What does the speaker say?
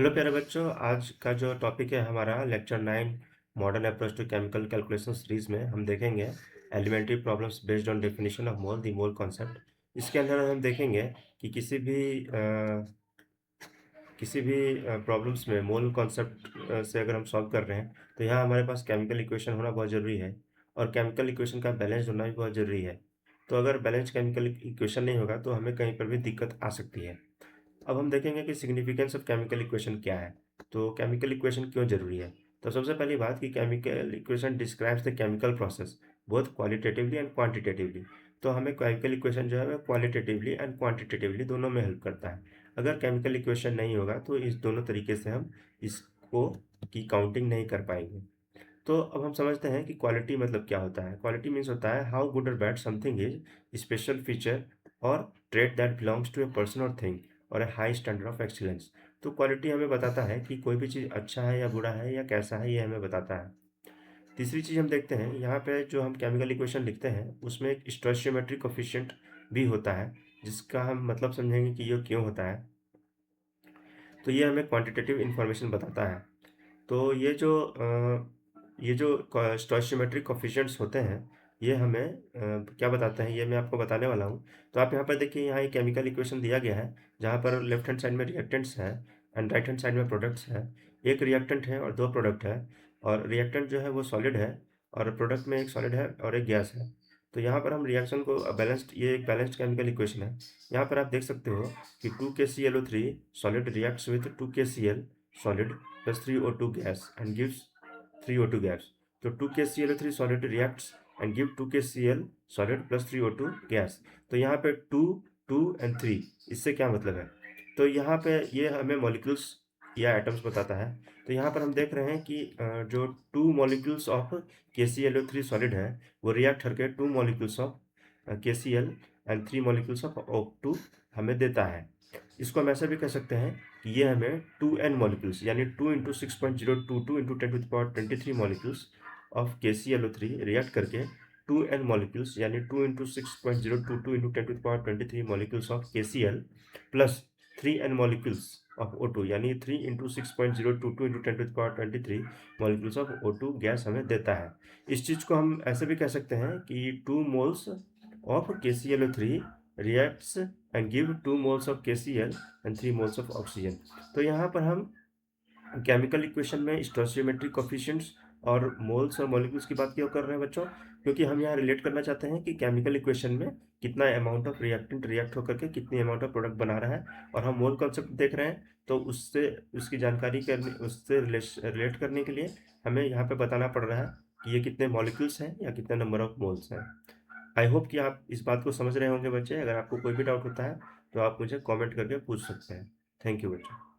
Hello प्यारे बच्चों, आज का जो टॉपिक है हमारा lecture 9 modern approach to chemical calculation series में हम देखेंगे elementary problems based on definition of mole the mole concept. इसके अंदर हम देखेंगे कि किसी भी प्रॉब्लम्स में मोल कॉन्सेप्ट से अगर हम सॉल्व कर रहे हैं तो यहाँ हमारे पास केमिकल इक्वेशन होना बहुत ज़रूरी है और केमिकल इक्वेशन का बैलेंस होना भी बहुत ज़रूरी है। तो अगर बैलेंस केमिकल इक्वेशन नहीं होगा तो हमें कहीं पर भी दिक्कत आ सकती है। अब हम देखेंगे कि सिग्निफिकेंस ऑफ केमिकल इक्वेशन क्या है। तो केमिकल इक्वेशन क्यों जरूरी है। तो सबसे पहली बात कि chemical equation describes the chemical process both qualitatively and quantitatively. तो हमें केमिकल इक्वेशन जो है वह क्वालिटेटिवली एंड क्वांटिटेटिवली दोनों में हेल्प करता है। अगर केमिकल इक्वेशन नहीं होगा तो इस दोनों तरीके से हम इसको की काउंटिंग नहीं कर पाएंगे। तो अब हम समझते हैं कि क्वालिटी मतलब क्या होता है। क्वालिटी मीन्स होता है हाउ गुड और bad something is, special feature और trait that belongs to a person और थिंग और a high standard of excellence. तो क्वालिटी हमें बताता है कि कोई भी चीज़ अच्छा है या बुरा है या कैसा है, ये हमें बताता है। तीसरी चीज़ हम देखते हैं यहाँ पे जो हम केमिकल इक्वेशन लिखते हैं उसमें एक स्टोइचियोमेट्रिक कोफिशिएंट भी होता है, जिसका हम मतलब समझेंगे कि ये क्यों होता है। तो ये हमें क्वांटिटेटिव इन्फॉर्मेशन बताता है। तो ये जो स्टोइचियोमेट्रिक कोफिशिएंट्स होते हैं ये हमें क्या बताते हैं, ये मैं आपको बताने वाला हूँ। तो आप यहाँ पर देखिए, यहाँ एक केमिकल इक्वेशन दिया गया है जहाँ पर लेफ्ट हैंड साइड में रिएक्टेंट्स है एंड राइट हैंड साइड में प्रोडक्ट्स है। एक रिएक्टेंट है और दो प्रोडक्ट है, और रिएक्टेंट जो है वो सॉलिड है और प्रोडक्ट में एक सॉलिड है और एक गैस है। तो यहाँ पर हम रिएक्शन को बैलेंस्ड, ये एक बैलेंस्ड केमिकल इक्वेशन है। यहाँ पर आप देख सकते हो कि 2KClO3 solid reacts with 2KCl solid plus 3O2 gas and gives 3O2 gas. तो 2KClO3 solid reacts and give 2KCl solid plus 3O2 gas. तो यहाँ पे 2, 2 and 3, इससे क्या मतलब है। तो यहाँ पे ये हमें मॉलिक्यूल्स या एटम्स बताता है। तो यहाँ पर हम देख रहे हैं कि जो 2 मॉलिक्यूल्स ऑफ KClO3 सॉलिड है वो रिएक्ट करके 2 molecules of KCl and 3 molecules of O2 हमें देता है। इसको हम ऐसे भी कह सकते हैं कि ये हमें 2n मॉलिक्यूल्स यानी 2 into 6.022 into 10⁻23 molecules of KClO3 react करके 2n मॉलिक्यूल्स यानी 2 into 6.022 into 10⁻23 molecules of KCl plus 3n molecules of O2 यानी 3 into 6.022 into 10⁻23 molecules of O2 gas हमें देता है। इस चीज़ को हम ऐसे भी कह सकते हैं कि 2 moles of KClO3 reacts and give 2 moles of KCl and 3 moles of oxygen। तो यहाँ पर हम केमिकल इक्वेशन में स्टोइचियोमेट्रिक कोफिशिएंट्स और मोल्स और मॉलिक्यूल्स की बात क्यों कर रहे हैं बच्चों, क्योंकि हम यहाँ रिलेट करना चाहते हैं कि केमिकल इक्वेशन में कितना अमाउंट ऑफ रिएक्टेंट रिएक्ट होकर के कितनी अमाउंट ऑफ प्रोडक्ट बना रहा है, और हम मोल कॉन्सेप्ट देख रहे हैं। तो उससे उसकी जानकारी करने, उससे रिलेट करने के लिए हमें यहाँ पे बताना पड़ रहा है कि ये कितने मॉलिक्यूल्स हैं या कितने नंबर ऑफ मोल्स हैं। आई होप कि आप इस बात को समझ रहे होंगे बच्चे। अगर आपको कोई भी डाउट होता है तो आप मुझे कमेंट करके पूछ सकते हैं। थैंक यू बच्चों।